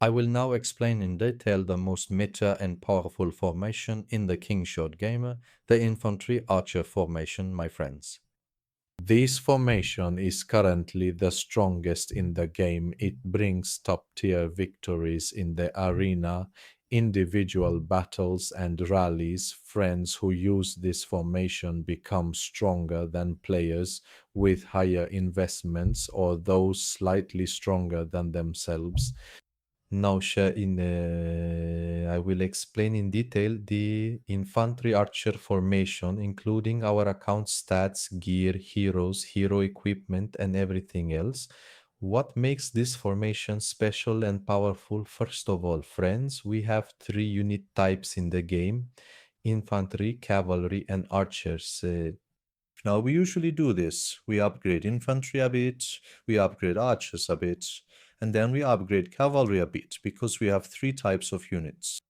I will now explain in detail the most meta and powerful formation in the Kingshot gamer, the Infantry Archer formation, my friends. This formation is currently the strongest in the game. It brings top tier victories in the arena, individual battles and rallies. Friends who use this formation become stronger than players with higher investments or those slightly stronger than themselves. Now, I will explain in detail the infantry archer formation, including our account stats, gear, heroes, hero equipment, and everything else. What makes this formation special and powerful? First of all, friends, we have three unit types in the game: infantry, cavalry, and archers. Now, we usually do this. We upgrade infantry a bit, we upgrade archers a bit, and then we upgrade cavalry a bit because we have three types of units.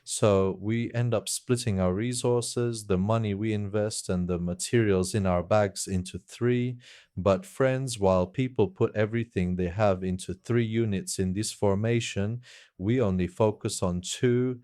So we end up splitting our resources, the money we invest, and the materials in our bags into three. But, friends, while people put everything they have into three units in this formation, we only focus on two.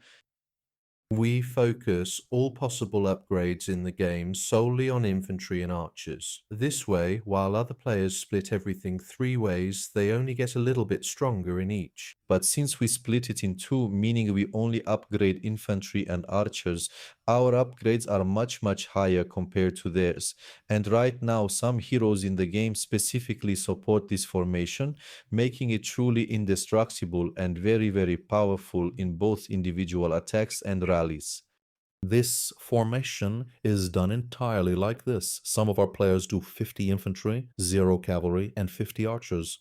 We focus all possible upgrades in the game solely on infantry and archers. This way, while other players split everything three ways, they only get a little bit stronger in each. But since we split it in two, meaning we only upgrade infantry and archers, our upgrades are much higher compared to theirs. And right now, some heroes in the game specifically support this formation, making it truly indestructible and very powerful in both individual attacks and rallies. This formation is done entirely like this. Some of our players do 50 infantry, 0 cavalry, and 50 archers.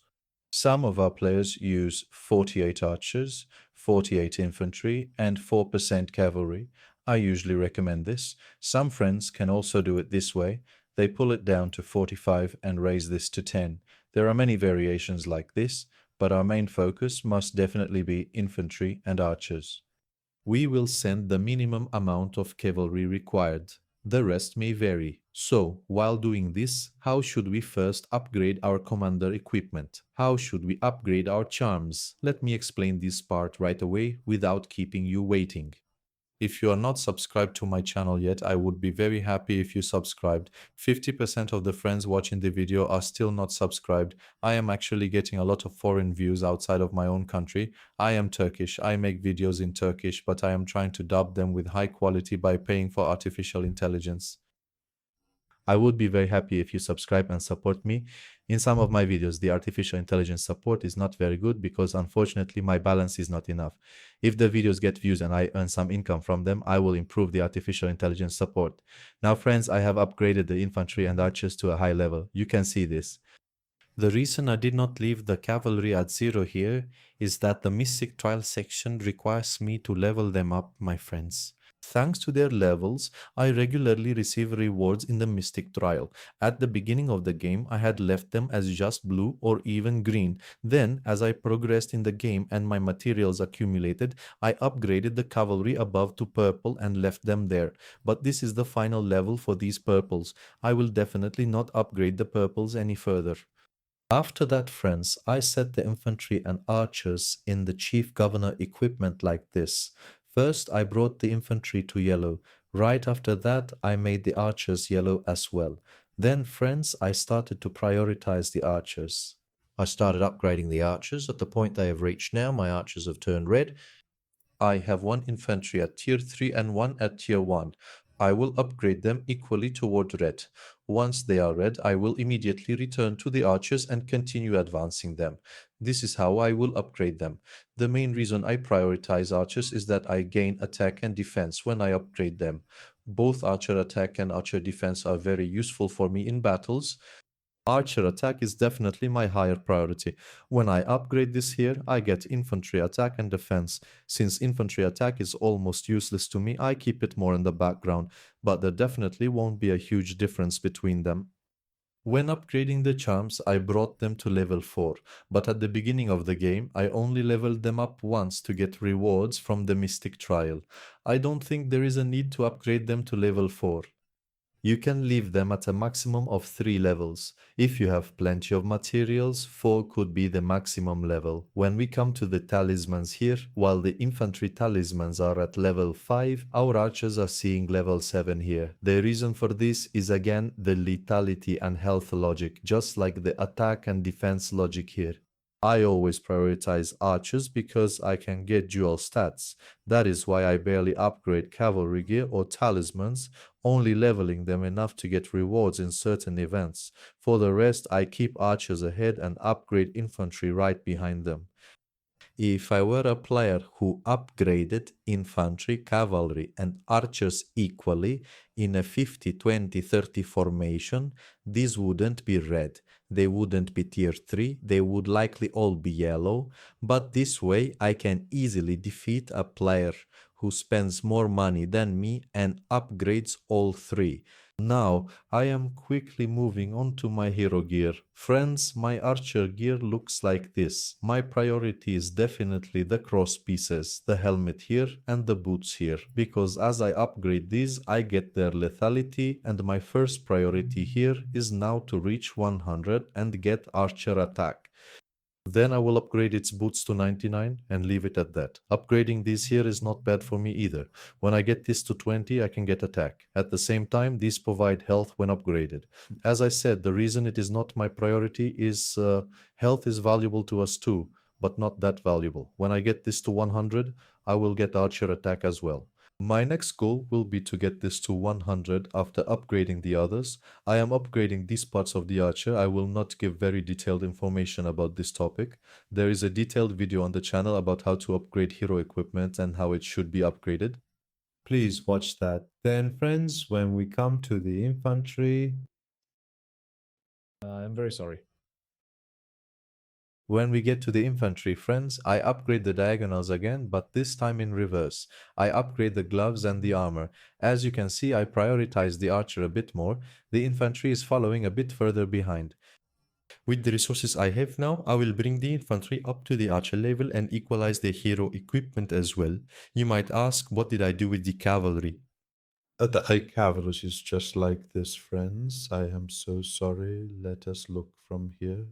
Some of our players use 48 archers, 48 infantry, and 4% cavalry. I usually recommend this. Some friends can also do it this way. They pull it down to 45 and raise this to 10. There are many variations like this, but our main focus must definitely be infantry and archers. We will send the minimum amount of cavalry required. The rest may vary. So, while doing this, how should we first upgrade our commander equipment? How should we upgrade our charms? Let me explain this part right away without keeping you waiting. If you are not subscribed to my channel yet, I would be very happy if you subscribed. 50% of the friends watching the video are still not subscribed. I am actually getting a lot of foreign views outside of my own country. I am Turkish. I make videos in Turkish, but I am trying to dub them with high quality by paying for artificial intelligence. I would be very happy if you subscribe and support me. In some of my videos, the artificial intelligence support is not very good because unfortunately my balance is not enough. If the videos get views and I earn some income from them, I will improve the artificial intelligence support. Now, friends, I have upgraded the infantry and archers to a high level. You can see this. The reason I did not leave the cavalry at 0 here is that the Mystic Trial section requires me to level them up, my friends. Thanks to their levels, I regularly receive rewards in the Mystic Trial. At the beginning of the game, I had left them as just blue or even green. Then, as I progressed in the game and my materials accumulated, I upgraded the cavalry above to purple and left them there. But this is the final level for these purples. I will definitely not upgrade the purples any further. After that, friends, I set the infantry and archers in the chief governor equipment like this. First, I brought the infantry to yellow. Right after that, I made the archers yellow as well. Then, friends, I started to prioritize the archers. I started upgrading the archers. At the point they have reached now, my archers have turned red. I have one infantry at tier 3 and one at tier 1. I will upgrade them equally toward red. Once they are red, I will immediately return to the archers and continue advancing them. This is how I will upgrade them. The main reason I prioritize archers is that I gain attack and defense when I upgrade them. Both archer attack and archer defense are very useful for me in battles. Archer attack is definitely my higher priority. When I upgrade this here, I get infantry attack and defense. Since infantry attack is almost useless to me, I keep it more in the background, but there definitely won't be a huge difference between them. When upgrading the charms, I brought them to level 4, but at the beginning of the game, I only leveled them up once to get rewards from the Mystic Trial. I don't think there is a need to upgrade them to level 4. You can leave them at a maximum of 3 levels. If you have plenty of materials, 4 could be the maximum level. When we come to the talismans here, while the infantry talismans are at level 5, our archers are seeing level 7 here. The reason for this is again the lethality and health logic, just like the attack and defense logic here. I always prioritize archers because I can get dual stats. That is why I barely upgrade cavalry gear or talismans, only leveling them enough to get rewards in certain events. For the rest, I keep archers ahead and upgrade infantry right behind them. If I were a player who upgraded infantry, cavalry, and archers equally in a 50-20-30 formation, these wouldn't be red. They wouldn't be tier 3, they would likely all be yellow, but this way I can easily defeat a player who spends more money than me and upgrades all 3. Now, I am quickly moving on to my hero gear. Friends, my archer gear looks like this. My priority is definitely the cross pieces, the helmet here and the boots here, because as I upgrade these, I get their lethality, and my first priority here is now to reach 100 and get archer attack. Then I will upgrade its boots to 99 and leave it at that. Upgrading these here is not bad for me either. When I get this to 20, I can get attack. At the same time, these provide health when upgraded. As I said, the reason it is not my priority is health is valuable to us too, but not that valuable. When I get this to 100, I will get archer attack as well. My next goal will be to get this to 100 after upgrading the others. I am upgrading these parts of the archer. I will not give very detailed information about this topic. There is a detailed video on the channel about how to upgrade hero equipment and how it should be upgraded. Please watch that. Then friends, when we come to the infantry... I'm very sorry. When we get to the infantry, friends, I upgrade the diagonals again, but this time in reverse. I upgrade the gloves and the armor. As you can see, I prioritize the archer a bit more. The infantry is following a bit further behind. With the resources I have now, I will bring the infantry up to the archer level and equalize the hero equipment as well. You might ask, what did I do with the cavalry? The cavalry is just like this, friends. I am so sorry. Let us look from here.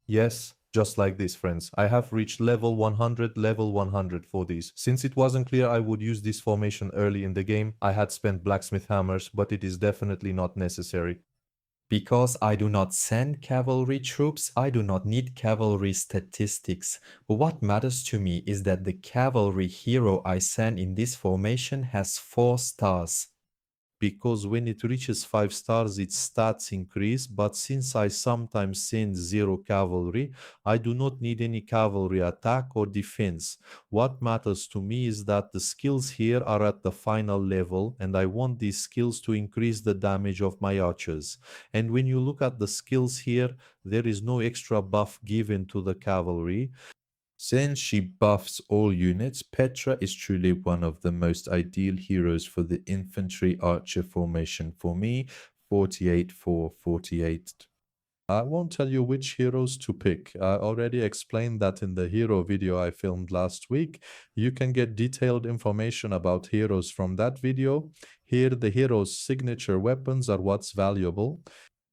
Yes, just like this, friends. I have reached level 100 for these. Since it wasn't clear I would use this formation early in the game, I had spent blacksmith hammers, but it is definitely not necessary. Because I do not send cavalry troops, I do not need cavalry statistics. What matters to me is that the cavalry hero I send in this formation has 4 stars. Because when it reaches 5 stars, its stats increase, but since I sometimes send 0 cavalry, I do not need any cavalry attack or defense. What matters to me is that the skills here are at the final level, and I want these skills to increase the damage of my archers. And when you look at the skills here, there is no extra buff given to the cavalry. Since she buffs all units, Petra is truly one of the most ideal heroes for the infantry archer formation for me, 48 for 48. I won't tell you which heroes to pick. I already explained that in the hero video I filmed last week. You can get detailed information about heroes from that video. Here, the hero's signature weapons are what's valuable.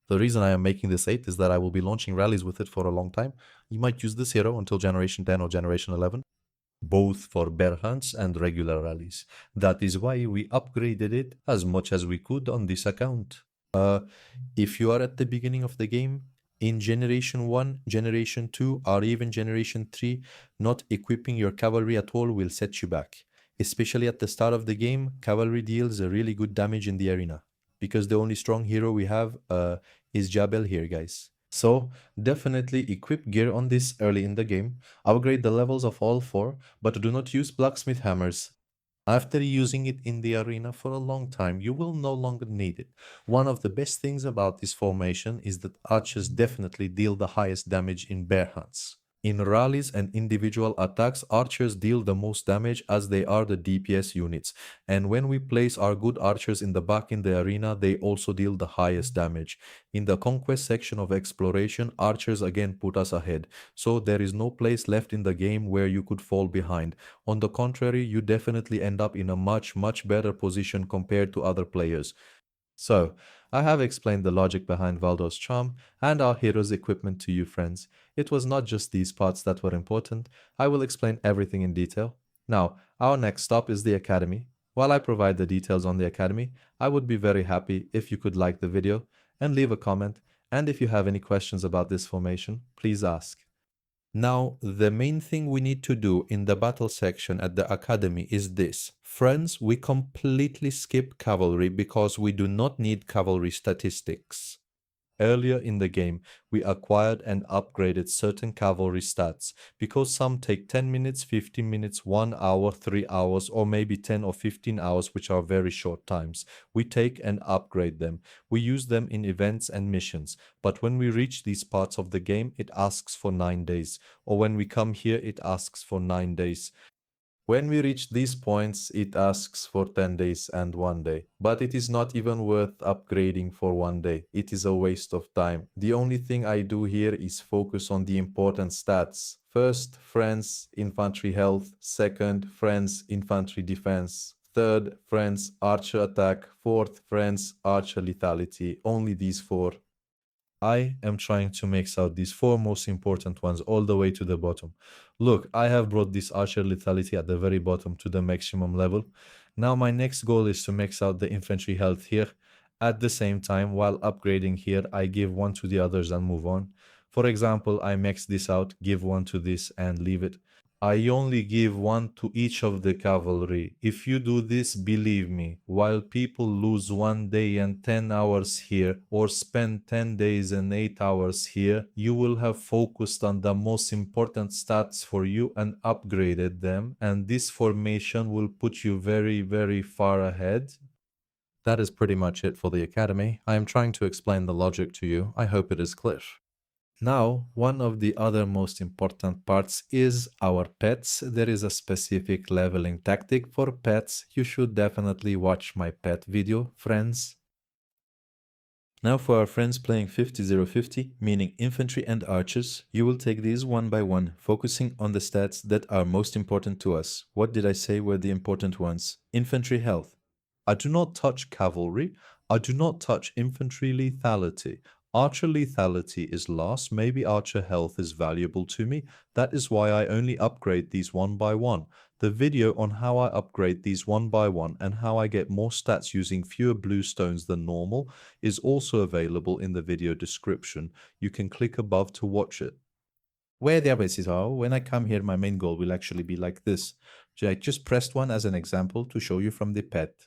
The reason I am making this 8 is that I will be launching rallies with it for a long time. You might use this hero until Generation 10 or Generation 11, both for bear hunts and regular rallies. That is why we upgraded it as much as we could on this account. If you are at the beginning of the game, in Generation 1, Generation 2, or even Generation 3, not equipping your cavalry at all will set you back. Especially at the start of the game, cavalry deals a really good damage in the arena, because the only strong hero we have is Jabel here, guys. So definitely equip gear on this early in the game, upgrade the levels of all 4, but do not use blacksmith hammers. After using it in the arena for a long time, you will no longer need it. One of the best things about this formation is that archers definitely deal the highest damage in bear hunts. In rallies and individual attacks, archers deal the most damage as they are the DPS units. And when we place our good archers in the back in the arena, they also deal the highest damage. In the conquest section of exploration, archers again put us ahead. So there is no place left in the game where you could fall behind. On the contrary, you definitely end up in a much better position compared to other players. So, I have explained the logic behind Valdo's charm and our hero's equipment to you, friends. It was not just these parts that were important. I will explain everything in detail. Now, our next stop is the Academy. While I provide the details on the Academy, I would be very happy if you could like the video and leave a comment. And if you have any questions about this formation, please ask. Now, the main thing we need to do in the battle section at the Academy is this. Friends, we completely skip cavalry because we do not need cavalry statistics. Earlier in the game, we acquired and upgraded certain cavalry stats because some take 10 minutes, 15 minutes, 1 hour, 3 hours, or maybe 10 or 15 hours, which are very short times. We take and upgrade them. We use them in events and missions. But when we reach these parts of the game, it asks for 9 days. Or when we come here, it asks for 9 days. When we reach these points, it asks for 10 days and 1 day. But it is not even worth upgrading for 1 day. It is a waste of time. The only thing I do here is focus on the important stats. First, friends, infantry health. Second, friends, infantry defense. Third, friends, archer attack. Fourth, friends, archer lethality. Only these four. I am trying to max out these four most important ones all the way to the bottom. Look, I have brought this archer lethality at the very bottom to the maximum level. Now my next goal is to max out the infantry health here. At the same time, while upgrading here, I give one to the others and move on. For example, I max this out, give one to this and leave it. I only give one to each of the cavalry. If you do this, believe me, while people lose 1 day and 10 hours here, or spend 10 days and 8 hours here, you will have focused on the most important stats for you and upgraded them, and this formation will put you very far ahead. That is pretty much it for the Academy. I am trying to explain the logic to you. I hope it is clear. Now, one of the other most important parts is our pets. There is a specific leveling tactic for pets. You should definitely watch my pet video, friends. Now for our friends playing 50-0-50, meaning infantry and archers, you will take these one by one, focusing on the stats that are most important to us. What did I say were the important ones? Infantry health. I do not touch cavalry. I do not touch infantry lethality. Archer lethality is last, maybe archer health is valuable to me. That is why I only upgrade these one by one. The video on how I upgrade these one by one and how I get more stats using fewer blue stones than normal is also available in the video description. You can click above to watch it. Where the abases are, when I come here, my main goal will actually be like this. So I just pressed one as an example to show you from the pet.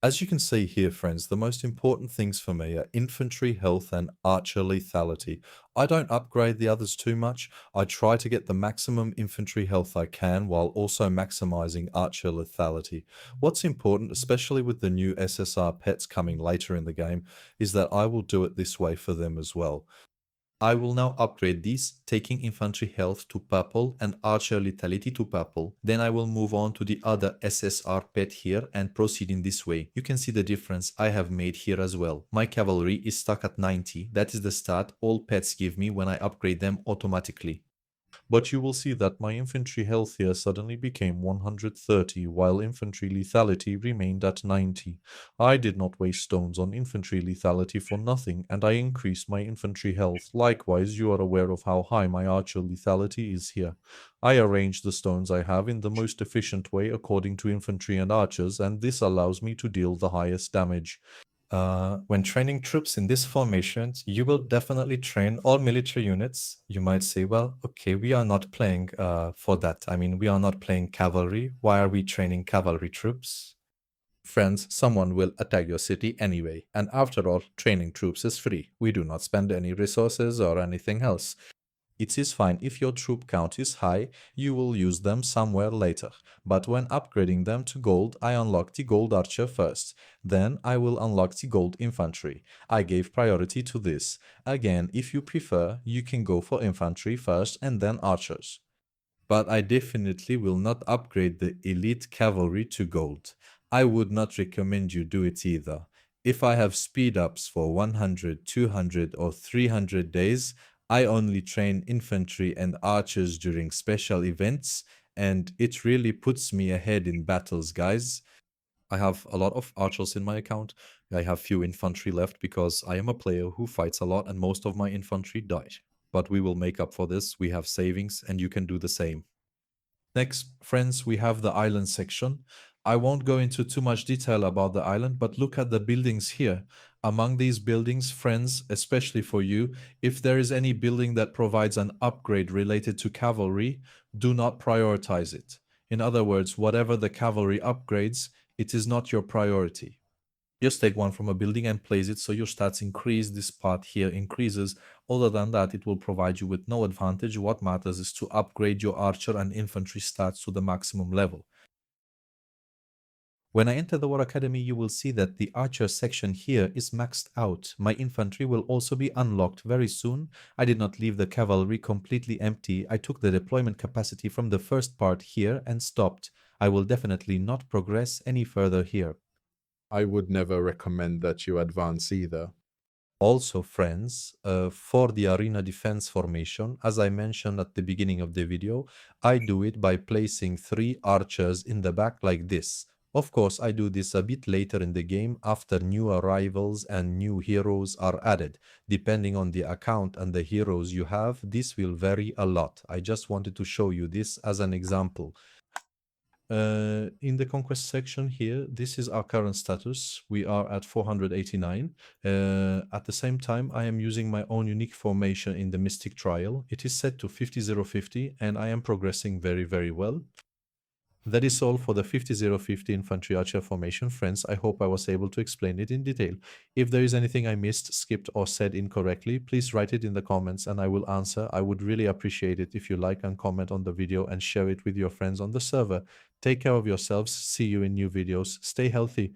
As you can see here, friends, the most important things for me are infantry health and archer lethality. I don't upgrade the others too much. I try to get the maximum infantry health I can while also maximizing archer lethality. What's important, especially with the new SSR pets coming later in the game, is that I will do it this way for them as well. I will now upgrade these, taking infantry health to purple and archer lethality to purple. Then I will move on to the other SSR pet here and proceed in this way. You can see the difference I have made here as well. My cavalry is stuck at 90. That is the stat all pets give me when I upgrade them automatically. But you will see that my infantry health here suddenly became 130, while infantry lethality remained at 90. I did not waste stones on infantry lethality for nothing, and I increased my infantry health. Likewise, you are aware of how high my archer lethality is here. I arranged the stones I have in the most efficient way according to infantry and archers, and this allows me to deal the highest damage. When training troops in this formation, you will definitely train all military units. You might say, well, okay, we are not playing for that. I mean, we are not playing cavalry. Why are we training cavalry troops? Friends, someone will attack your city anyway. And after all, training troops is free. We do not spend any resources or anything else. It is fine if your troop count is high, you will use them somewhere later. But when upgrading them to gold, I unlock the gold archer first. Then I will unlock the gold infantry. I gave priority to this. Again, if you prefer, you can go for infantry first and then archers. But I definitely will not upgrade the elite cavalry to gold. I would not recommend you do it either. If I have speed ups for 100, 200 or 300 days, I only train infantry and archers during special events, and it really puts me ahead in battles, guys. I have a lot of archers in my account. I have few infantry left because I am a player who fights a lot and most of my infantry died. But we will make up for this. We have savings and you can do the same. Next, friends, we have the island section. I won't go into too much detail about the island, but look at the buildings here. Among these buildings, friends, especially for you, if there is any building that provides an upgrade related to cavalry, do not prioritize it. In other words, whatever the cavalry upgrades, it is not your priority. Just take one from a building and place it so your stats increase, this part here increases. Other than that, it will provide you with no advantage. What matters is to upgrade your archer and infantry stats to the maximum level. When I enter the War Academy, you will see that the archer section here is maxed out. My infantry will also be unlocked very soon. I did not leave the cavalry completely empty. I took the deployment capacity from the first part here and stopped. I will definitely not progress any further here. I would never recommend that you advance either. Also, friends, for the arena defense formation, as I mentioned at the beginning of the video, I do it by placing 3 archers in the back like this. Of course, I do this a bit later in the game after new arrivals and new heroes are added. Depending on the account and the heroes you have, this will vary a lot. I just wanted to show you this as an example. In the conquest section here, this is our current status. We are at 489. At the same time, I am using my own unique formation in the Mystic Trial. It is set to 50-0-50 and I am progressing very, very well. That is all for the 50-0-50 Infantry Archer formation, friends. I hope I was able to explain it in detail. If there is anything I missed, skipped, or said incorrectly, please write it in the comments and I will answer. I would really appreciate it if you like and comment on the video and share it with your friends on the server. Take care of yourselves. See you in new videos. Stay healthy.